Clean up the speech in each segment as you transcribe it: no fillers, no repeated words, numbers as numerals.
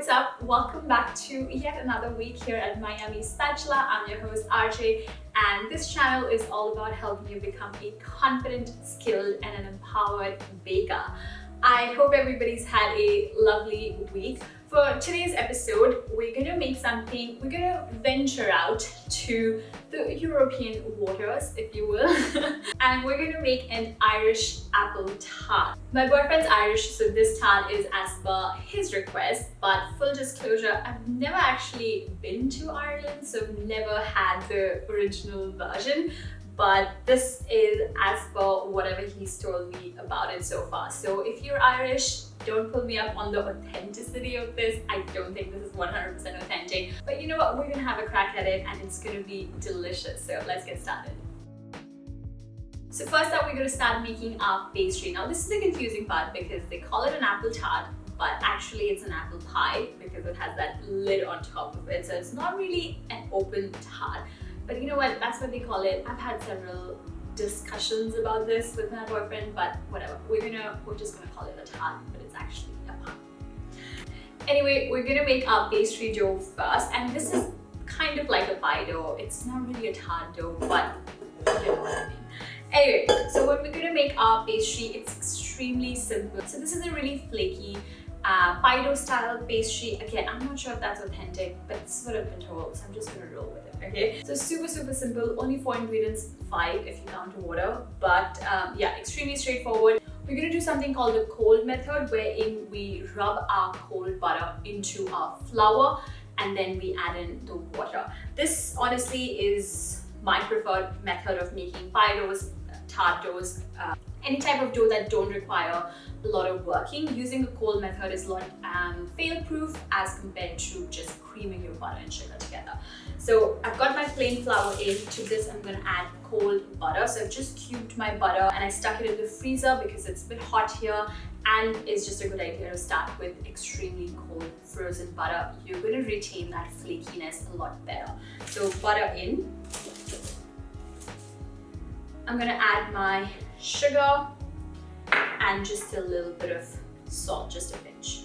what's up? Welcome back to yet another week here at Miami Spatula. I'm your host RJ, and this channel is all about helping you become a confident, skilled, and an empowered baker. I hope everybody's had a lovely week. For today's episode, we're gonna make something, we're gonna venture out to the European waters, if you will, and we're gonna make an Irish apple tart. My boyfriend's Irish, so this tart is as per his request, but full disclosure, I've never actually been to Ireland, so I've never had the original version. But this is as per whatever he's told me about it so far. So if you're Irish, don't pull me up on the authenticity of this. I don't think this is 100% authentic. But you know what? We're gonna have a crack at it and it's gonna be delicious. So let's get started. So first up, we're gonna start making our pastry. Now this is the confusing part because they call it an apple tart, but actually it's an apple pie because it has that lid on top of it. So it's not really an open tart. But you know what, that's what they call it. I've had several discussions about this with my boyfriend, but whatever. We're just gonna call it a tart, but it's actually a pie. Anyway, we're gonna make our pastry dough first, and this is kind of like a pie dough. It's not really a tart dough, but you know what I mean. Anyway, so when we're gonna make our pastry, it's extremely simple. So this is a really flaky pie dough style pastry. Again, I'm not sure if that's authentic, but it's what I've been told, so I'm just gonna roll with it, okay? So super simple, only 4 ingredients, 5 if you count water, but yeah, extremely straightforward. We're gonna do something called the cold method, wherein we rub our cold butter into our flour and then we add in the water. This honestly is my preferred method of making pie doughs, tart doughs, any type of dough that don't require a lot of working. Using the cold method is a lot fail-proof as compared to just creaming your butter and sugar together. So I've got my plain flour in. To this I'm going to add cold butter. So I've just cubed my butter and I stuck it in the freezer because it's a bit hot here, and it's just a good idea to start with extremely cold frozen butter. You're going to retain that flakiness a lot better. So butter in. I'm going to add my sugar and just a little bit of salt, just a pinch.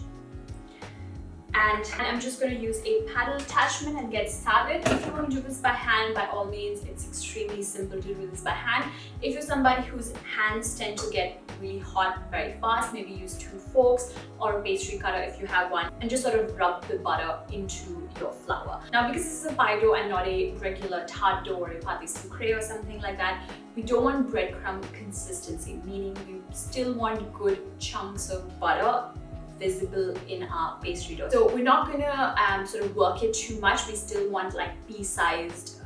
And I'm just going to use a paddle attachment and get started. If you want to do this by hand, by all means, it's extremely simple to do this by hand. If you're somebody whose hands tend to get really hot very fast, maybe use 2 forks or a pastry cutter if you have one, and just sort of rub the butter into your flour. Now, because this is a pie dough and not a regular tart dough or a pâté sucré or something like that, we don't want breadcrumb consistency, meaning we still want good chunks of butter visible in our pastry dough. So we're not gonna sort of work it too much. We still want like pea-sized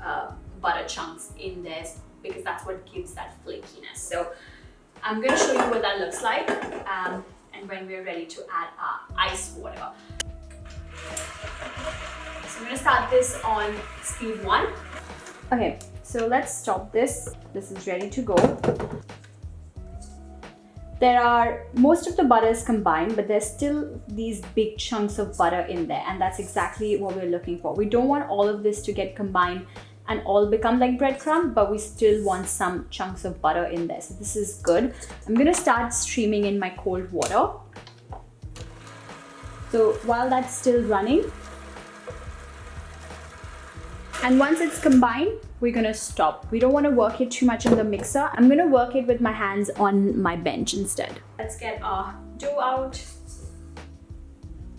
butter chunks in there because that's what gives that flakiness. So I'm gonna show you what that looks like and when we're ready to add our ice water. So I'm gonna start this on speed 1. Okay, so let's stop this. This is ready to go. Most of the butter is combined, but there's still these big chunks of butter in there, and that's exactly what we're looking for. We don't want all of this to get combined and all become like breadcrumb, but we still want some chunks of butter in there. So this is good. I'm gonna start streaming in my cold water. So while that's still running, and once it's combined, we're gonna stop. We don't wanna work it too much in the mixer. I'm gonna work it with my hands on my bench instead. Let's get our dough out.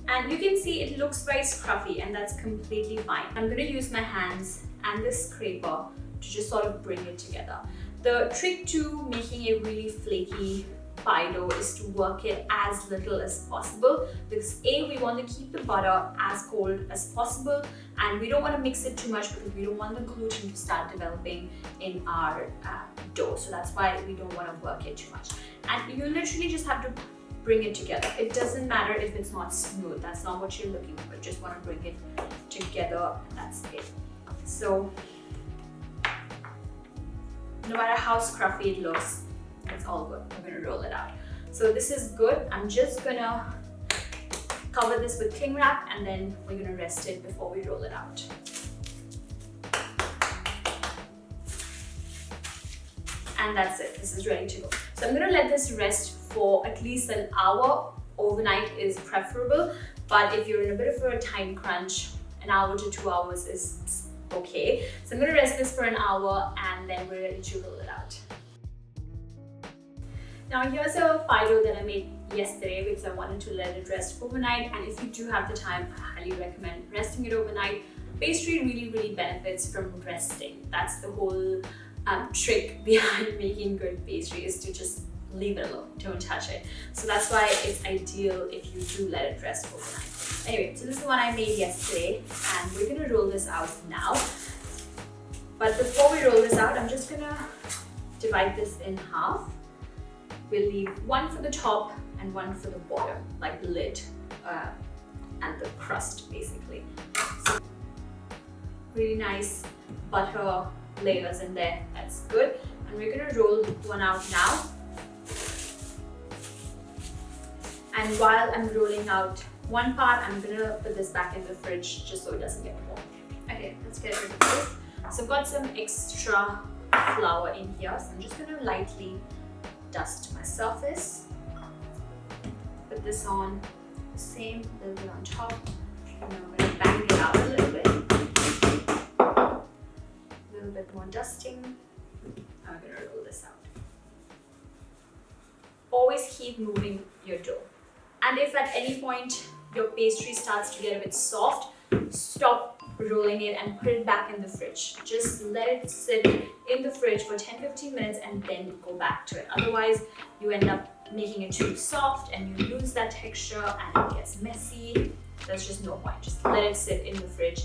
And you can see it looks very scruffy, and that's completely fine. I'm gonna use my hands and the scraper to just sort of bring it together. The trick to making a really flaky pie dough is to work it as little as possible, because we want to keep the butter as cold as possible, and we don't want to mix it too much because we don't want the gluten to start developing in our dough. So that's why we don't want to work it too much. And you literally just have to bring it together. It doesn't matter if it's not smooth. That's not what you're looking for. You just want to bring it together. That's it. So no matter how scruffy it looks, it's all good. We're gonna roll it out. So this is good. I'm just gonna cover this with cling wrap and then we're gonna rest it before we roll it out. And that's it. This is ready to go. So I'm gonna let this rest for at least an hour. Overnight is preferable. But if you're in a bit of a time crunch, an hour to 2 hours is okay. So I'm gonna rest this for an hour and then we're ready to roll it out. Now here's a pie dough that I made yesterday because I wanted to let it rest overnight, and if you do have the time, I highly recommend resting it overnight. Pastry really benefits from resting. That's the whole trick behind making good pastry, is to just leave it alone, don't touch it. So that's why it's ideal if you do let it rest overnight. Anyway, so this is the one I made yesterday and we're gonna roll this out now. But before we roll this out, I'm just gonna divide this in half. We'll leave one for the top and one for the bottom, like the lid and the crust basically. So really nice butter layers in there, that's good. And we're gonna roll one out now. And while I'm rolling out one part, I'm gonna put this back in the fridge just so it doesn't get warm. Okay, let's get rid of this. So I've got some extra flour in here, so I'm just gonna lightly dust my surface. Put this on the same, a little bit on top, and then I'm gonna bang it out a little bit. A little bit more dusting. I'm gonna roll this out. Always keep moving your dough. And if at any point your pastry starts to get a bit soft, stop rolling it and put it back in the fridge. Just let it sit in the fridge for 10-15 minutes and then go back to it. Otherwise, you end up making it too soft and you lose that texture and it gets messy. There's just no point. Just let it sit in the fridge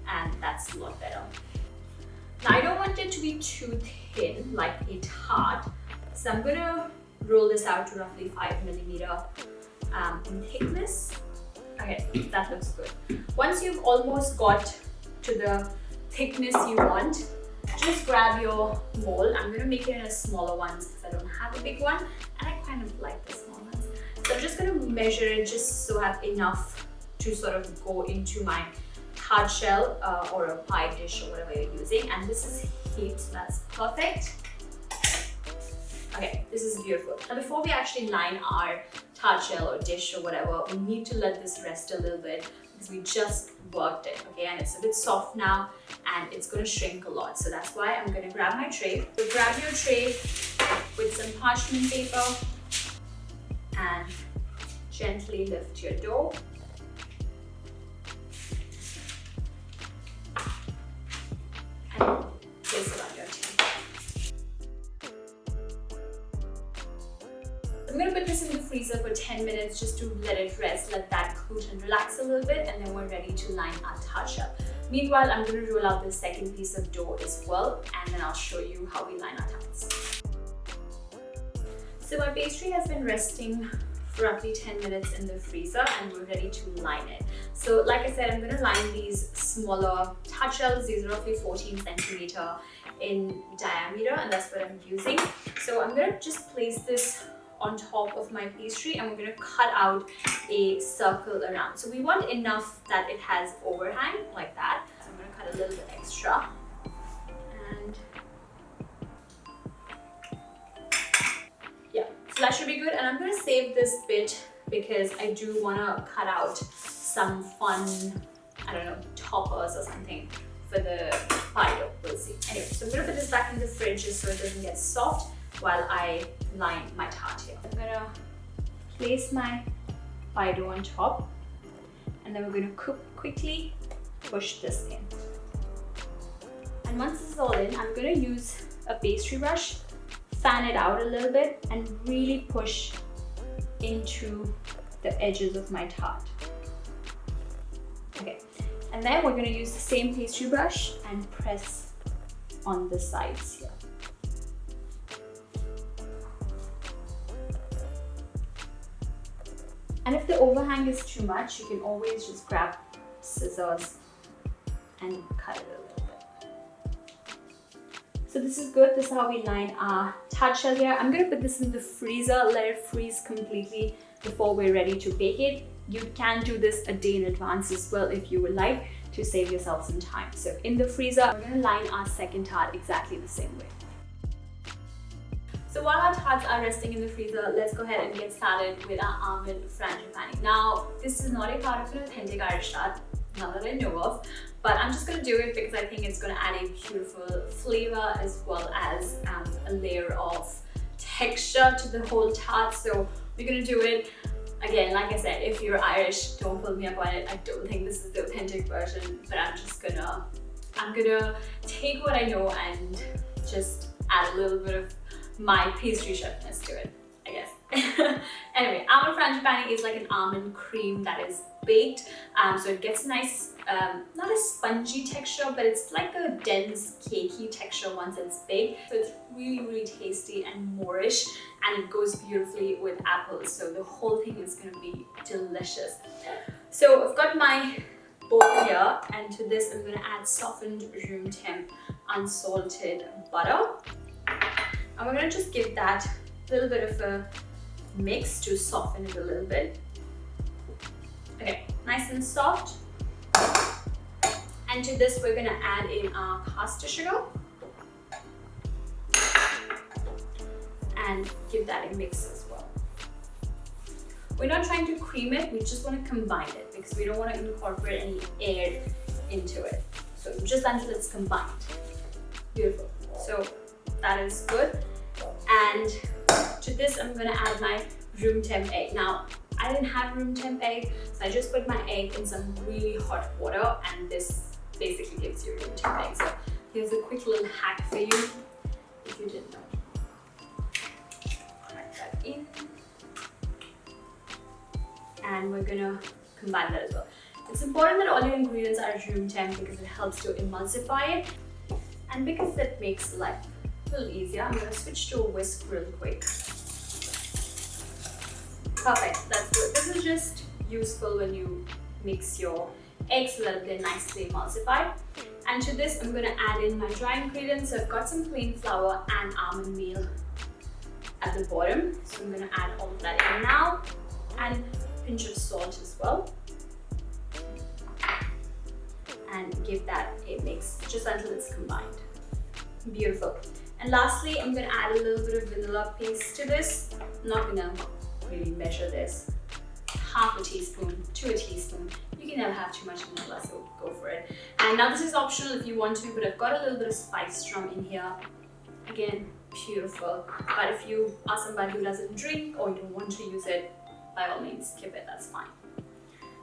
and that's a lot better. Now, I don't want it to be too thin, like a tart. So I'm gonna roll this out to roughly 5 millimeter in thickness. Okay, that looks good. Once you've almost got to the thickness you want, just grab your mold. I'm gonna make it in a smaller ones because I don't have a big one and I kind of like the small ones. So I'm just gonna measure it just so I have enough to sort of go into my tart shell or a pie dish or whatever you're using. And this is heat, so that's perfect. Okay, this is beautiful. Now before we actually line our tart shell or dish or whatever, we need to let this rest a little bit because we just worked it, okay? And it's a bit soft now and it's gonna shrink a lot. So that's why I'm gonna grab my tray. So grab your tray with some parchment paper and gently lift your dough. And place it on your tray. I'm gonna put this in the freezer for 10 minutes just to let it rest, let that cool and relax a little bit, and then we're ready to line our tart shell. Meanwhile, I'm gonna roll out the second piece of dough as well, and then I'll show you how we line our tarts. So my pastry has been resting for roughly 10 minutes in the freezer and we're ready to line it. So like I said, I'm gonna line these smaller tart shells. These are roughly 14 centimeter in diameter and that's what I'm using. So I'm gonna just place this on top of my pastry and we're going to cut out a circle around. So we want enough that it has overhang like that. So I'm going to cut a little bit extra. And yeah, so that should be good. And I'm going to save this bit because I do want to cut out some fun, I don't know, toppers or something for the pie dough. We'll see. Anyway, so I'm going to put this back in the fridge just so it doesn't get soft while I line my tart here. I'm gonna place my pie dough on top and then we're gonna quickly push this in. And once this is all in, I'm gonna use a pastry brush, fan it out a little bit and really push into the edges of my tart. Okay, and then we're gonna use the same pastry brush and press on the sides here. And if the overhang is too much, you can always just grab scissors and cut it a little bit. So this is good. This is how we line our tart shell here. I'm going to put this in the freezer, let it freeze completely before we're ready to bake it. You can do this a day in advance as well if you would like to save yourself some time. So in the freezer, we're going to line our second tart exactly the same way. So while our tarts are resting in the freezer, let's go ahead and get started with our almond frangipani. Now, this is not a part of an authentic Irish tart, none that I know of, but I'm just gonna do it because I think it's gonna add a beautiful flavor as well as a layer of texture to the whole tart. So we're gonna do it. Again, like I said, if you're Irish, don't pull me up on it. I don't think this is the authentic version, but I'm gonna take what I know and just add a little bit of my pastry chefness to it, I guess. Anyway, almond frangipani is like an almond cream that is baked, so it gets a nice, not a spongy texture, but it's like a dense, cakey texture once it's baked. So it's really, really tasty and moreish, and it goes beautifully with apples. So the whole thing is going to be delicious. So I've got my bowl here, and to this I'm going to add softened room temp unsalted butter. And we're going to just give that a little bit of a mix to soften it a little bit. Okay, nice and soft. And to this we're going to add in our caster sugar and give that a mix as well. We're not trying to cream it, we just want to combine it because we don't want to incorporate any air into it. So just until it's combined. Beautiful. So that is good. And to this I'm going to add my room temp egg. Now I didn't have room temp egg, so I just put my egg in some really hot water, and this basically gives you room temp egg. So here's a quick little hack for you if you didn't know. Crack that in, and we're gonna combine that as well. It's important that all your ingredients are room temp because it helps to emulsify it, and because that makes life a little easier. I'm gonna switch to a whisk real quick. Perfect, that's good. This is just useful when you mix your eggs so that they're nicely emulsified. And to this, I'm going to add in my dry ingredients. So I've got some plain flour and almond meal at the bottom. So I'm going to add all of that in now, and a pinch of salt as well. And give that a mix just until it's combined. Beautiful. And lastly, I'm going to add a little bit of vanilla paste to this. I'm not going to really measure this. Half a teaspoon to a teaspoon. You can never have too much vanilla, so go for it. And now this is optional if you want to, but I've got a little bit of spice rum in here. Again, beautiful. But if you are somebody who doesn't drink or you don't want to use it, by all means skip it, that's fine.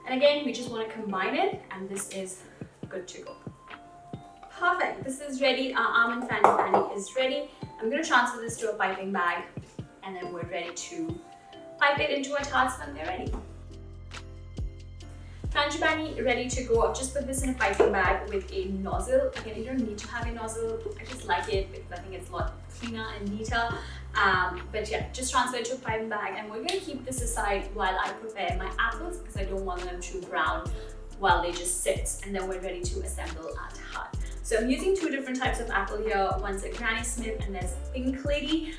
And again, we just want to combine it, and this is good to go. Perfect, this is ready. Our almond frangipani is ready. I'm going to transfer this to a piping bag, and then we're ready to pipe it into our tarts when they're ready. Frangipani ready to go. I've just put this in a piping bag with a nozzle. Again, you don't need to have a nozzle. I just like it because I think it's a lot cleaner and neater. But yeah, just transfer it to a piping bag, and we're going to keep this aside while I prepare my apples because I don't want them to brown while they just sit, and then we're ready to assemble our tart. So I'm using two different types of apple here. One's a Granny Smith and there's Pink Lady.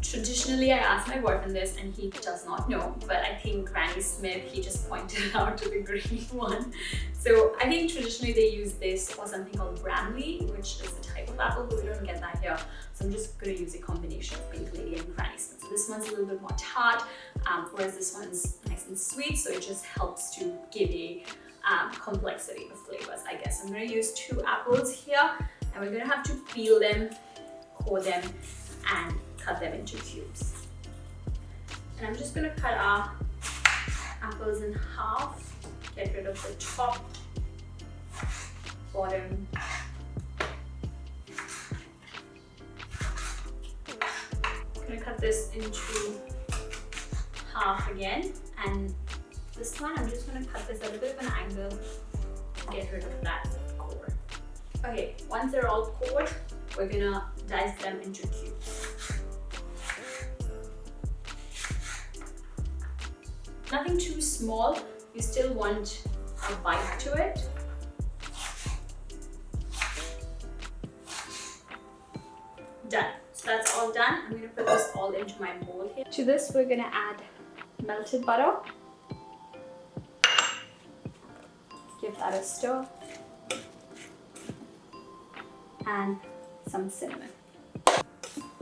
Traditionally, I asked my boyfriend this and he does not know, but I think Granny Smith, he just pointed out to the green one. So I think traditionally they use this for something called Bramley, which is a type of apple, but we don't get that here. So I'm just going to use a combination of Pink Lady and Granny Smith. So this one's a little bit more tart, whereas this one's nice and sweet, so it just helps to give a complexity of flavors, I guess. I'm going to use two apples here, and we're going to have to peel them, core them, and cut them into cubes. And I'm just going to cut our apples in half, get rid of the top, bottom, I'm going to cut this into half again, and this one I'm just going to cut this at a bit of an angle to get rid of that core. Okay, once they're all cored, we're going to dice them into cubes. Nothing too small, you still want a bite to it. Done. So that's all done. I'm going to put this all into my bowl here. To this, we're going to add melted butter. Give that a stir. And some cinnamon.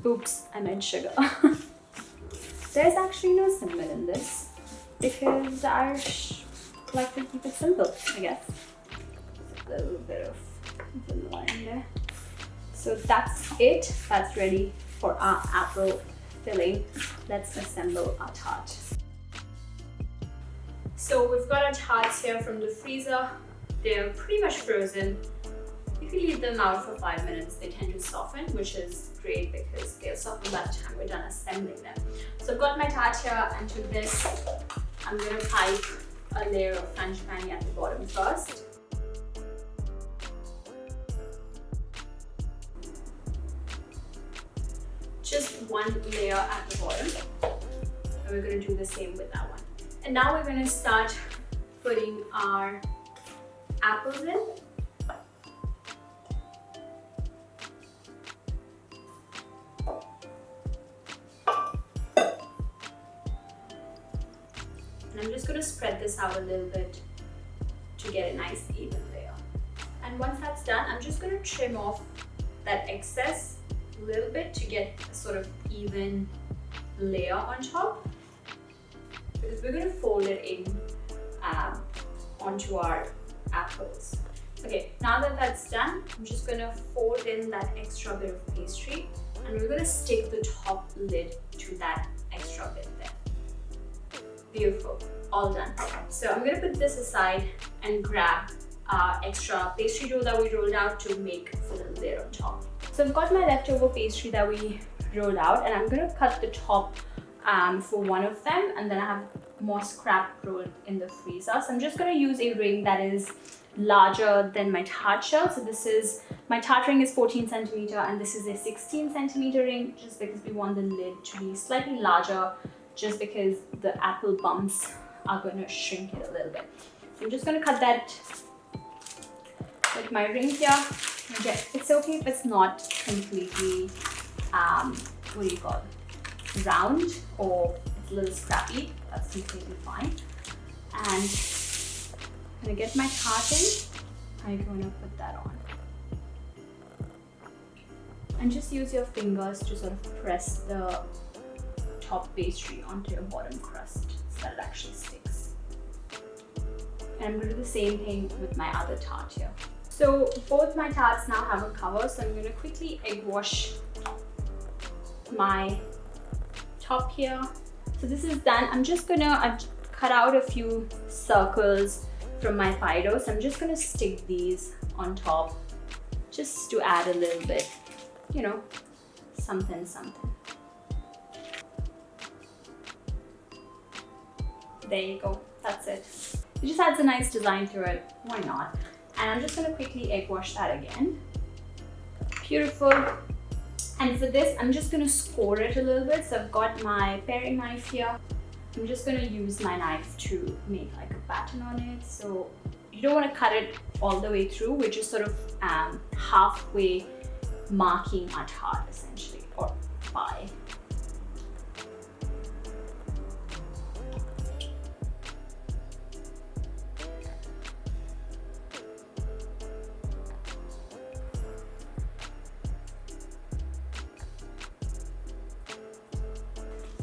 Oops, I meant sugar. There's actually no cinnamon in this because the Irish like to keep it simple, I guess. A little bit of vanilla in there. So that's it. That's ready for our apple filling. Let's assemble our tart. So we've got our tarts here from the freezer. They're pretty much frozen. If you leave them out for 5 minutes, they tend to soften, which is great because they'll soften by the time we're done assembling them. So I've got my tart here, and to this, I'm going to pipe a layer of frangipani at the bottom first. Just one layer at the bottom, and we're going to do the same with that one. And now we're going to start putting our apples in. And I'm just going to spread this out a little bit to get a nice even layer. And once that's done, I'm just going to trim off that excess a little bit to get a sort of even layer on top, because we're going to fold it in onto our apples. Okay, now that that's done, I'm just going to fold in that extra bit of pastry, and we're going to stick the top lid to that extra bit there. Beautiful, all done. So I'm going to put this aside and grab our extra pastry dough that we rolled out to make for the lid on top. So I've got my leftover pastry that we rolled out, and I'm going to cut the top for one of them, and then I have more scrap rolled in the freezer. So I'm just going to use a ring that is larger than my tart shell. So this is, my tart ring is 14 centimeter, and this is a 16 centimeter ring, just because we want the lid to be slightly larger, just because the apple bumps are going to shrink it a little bit. So I'm just going to cut that with my ring here. Again, it's okay if it's not completely, what do you call it, round, or it's a little scrappy. That's completely fine. And I'm gonna get my tart in. I'm gonna put that on. And just use your fingers to sort of press the top pastry onto your bottom crust so that it actually sticks. And I'm gonna do the same thing with my other tart here. So both my tarts now have a cover, so I'm going to quickly egg wash my top here. So this is done. I've cut out a few circles from my pie dough, so I'm just going to stick these on top just to add a little bit, you know, something. There you go, that's it. It just adds a nice design to it, why not? And I'm just going to quickly egg wash that again. Beautiful. And for this, I'm just going to score it a little bit. So I've got my paring knife here. I'm just going to use my knife to make like a pattern on it. So you don't want to cut it all the way through. We're just sort of halfway marking our tart essentially, or pie.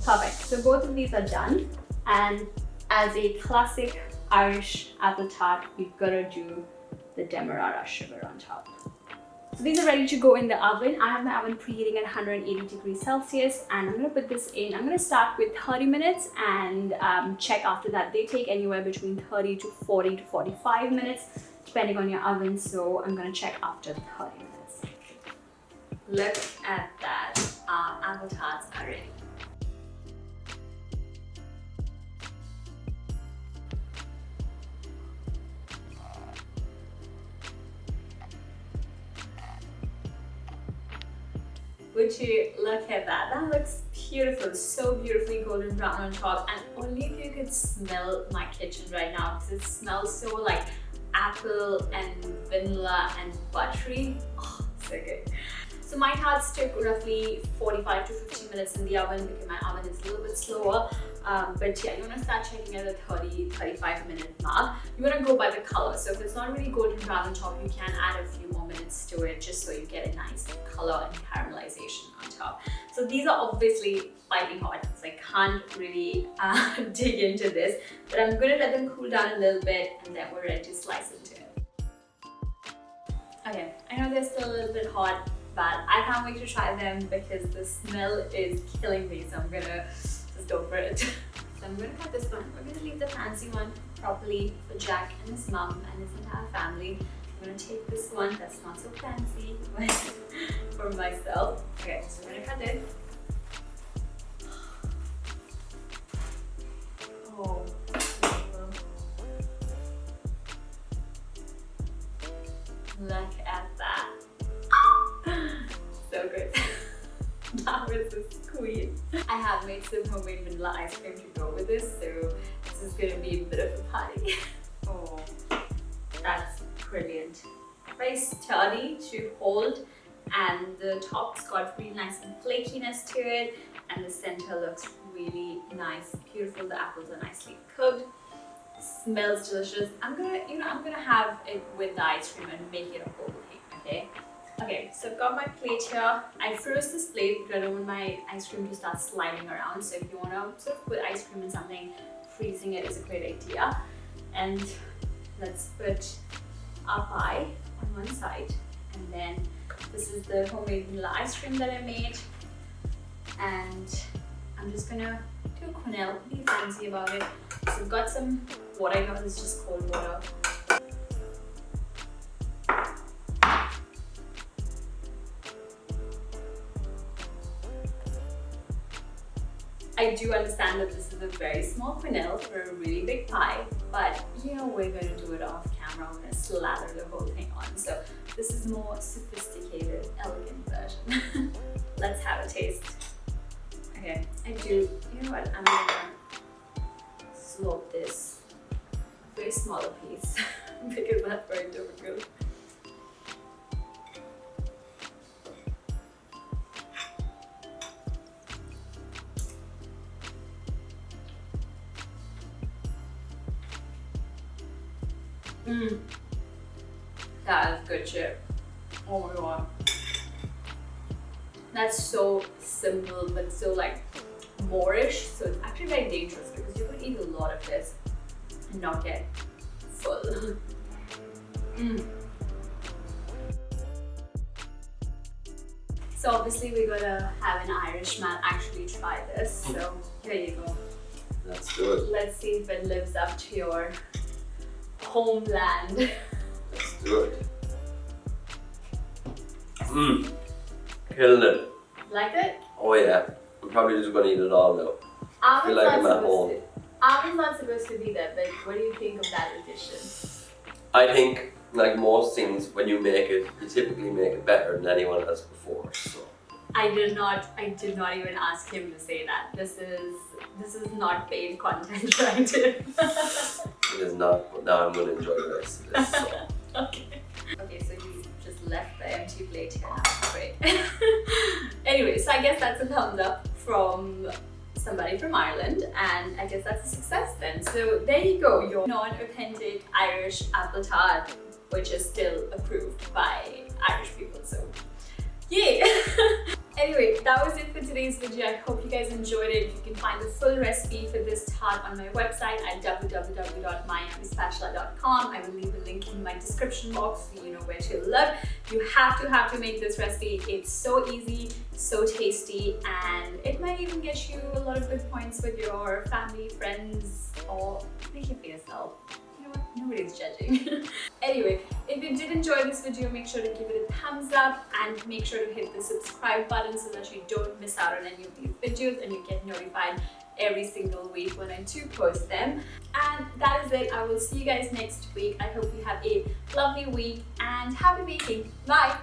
Perfect, so both of these are done, and as a classic Irish apple tart, we've got to do the demerara sugar on top. So these are ready to go in the oven. I have my oven preheating at 180 degrees Celsius, and I'm going to put this in. I'm going to start with 30 minutes and check after that. They take anywhere between 30 to 40 to 45 minutes, depending on your oven, so I'm going to check after 30 minutes. Look at that, our apple tarts are ready. Would you look at that? That looks beautiful, so beautifully golden brown on top, and only if you could smell my kitchen right now, because it smells so like apple and vanilla and buttery. Oh, so good. So my tarts took roughly 45 to 50 minutes in the oven because my oven is a little bit slower. But yeah, you want to start checking at the 30-35 minute mark. You want to go by the color. So if it's not really golden brown on top, you can add a few more minutes to it, just so you get a nice color and caramelization on top. So these are obviously piping hot, so I can't really dig into this, but I'm gonna let them cool down a little bit and then we're ready to slice into it. Okay, I know they're still a little bit hot, but I can't wait to try them because the smell is killing me, so I'm gonna just go for it. So I'm gonna cut this one. We're gonna leave the fancy one properly for Jack and his mom and his entire family. I'm gonna take this one that's not so fancy for myself. Okay, so I'm gonna cut it. Oh, look at that. So good. That was a squeeze. I have made some homemade vanilla ice cream to go with this, so this is gonna be a bit of a party. Oh, that's brilliant. Very sturdy to hold, and the top's got really nice flakiness to it, and the center looks really nice, beautiful. The apples are nicely cooked. Smells delicious. I'm gonna have it with the ice cream and make it a whole thing, okay? Okay, so I've got my plate here. I froze this plate because I don't want my ice cream to start sliding around. So if you want to sort of put ice cream in something, freezing it is a great idea. And let's put our pie on one side. And then this is the homemade vanilla ice cream that I made. And I'm just gonna do a quenelle, be fancy about it. So I've got some water. I got this just cold water. I do understand that this is a very small quenelle for a really big pie, but you know we're going to do it off camera. I'm going to slather the whole thing on. So this is more sophisticated, elegant version. Let's have a taste. Okay, you know what, I'm going to slop this a very smaller piece because that's very difficult. That is good shit. Oh my god. That's so simple but so like moreish. So it's actually very dangerous because you could eat a lot of this and not get full. So obviously we're gonna have an Irishman actually try this. So here you go. Let's do it. Let's see if it lives up to your homeland. Let's do it. Killed it. Like it? Oh yeah. I'm probably just gonna eat it all now. I feel like I'm at home. Almond's not supposed to be there, but what do you think of that addition? I think, like most things, when you make it, you typically make it better than anyone else before. So I did not even ask him to say that. This is not paid content, right? it is not, but now I'm gonna enjoy the rest of this. So. Okay, so you just left the empty plate here now. Great. Anyway, so I guess that's a thumbs up from somebody from Ireland, and I guess that's a success then. So there you go, your non-authentic Irish apple tart, which is still approved by Irish people. So yay! Anyway, that was it for today's video. I hope you guys enjoyed it. You can find the full recipe for this tart on my website at www.myummyspatula.com. I will leave a link in my description box so you know where to look. You have to make this recipe. It's so easy, so tasty, and it might even get you a lot of good points with your family, friends, or make it for yourself. You know what? Nobody's judging. Anyway, if you did enjoy this video, make sure to give it a thumbs up and make sure to hit the subscribe button so that you don't miss out on any of these videos and you get notified every single week when I do post them. And that is it. I will see you guys next week. I hope you have a lovely week and happy baking. Bye!